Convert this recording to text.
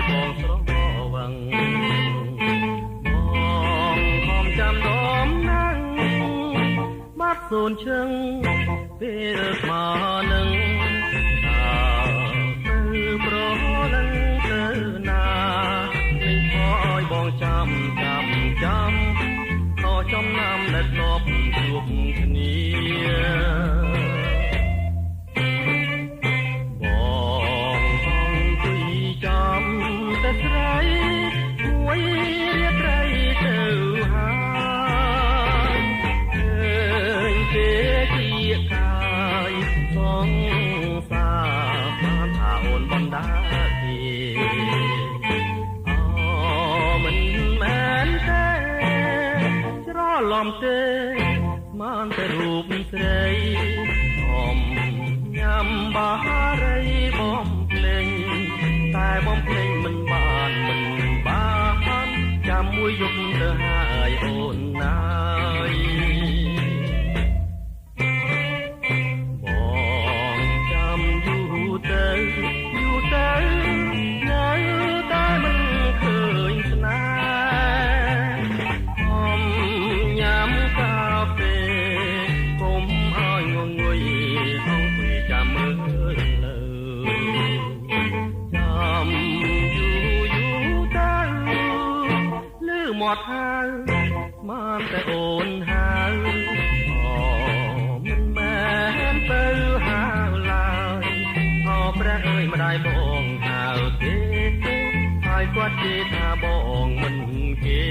យបងស្រវឹងបងខំចាំដមណាំងបាត់សូនជឹងពេលស្មើនឹងទៅប្រលឹងទៅណានេះខយបងចាំខចំណាំដែលធ្លាប់ជួបគ្នាបងអង្គុយចាំតែស្រីមួយរៀបត្រីទៅហើយឃើញទេជាកាយសងសាបានថាអូនបណ្ដាទីមិនមែនទេច្រឡំទេបានតែរូបស្រីខ្ញុំញ៉ាំបារីបំភ្លេងតែបំភ្លេងមិនបានចាំមួយយប់ទៅហើយអូនណាយបងចាំយូរទៅនៅតែមិនឃើញស្នេហ៍ញ៉ាំកាហ្វេកុំឲ្យងងុយអង្គុយចាំមើលលើចាំយូរទៅលឺមាត់ហៅបានតែអូនហៅមិនមែនទៅហៅឡើយព្រះអើយម្ដាយបងហៅទេហើយគាត់ជេរថាបងមិនគេ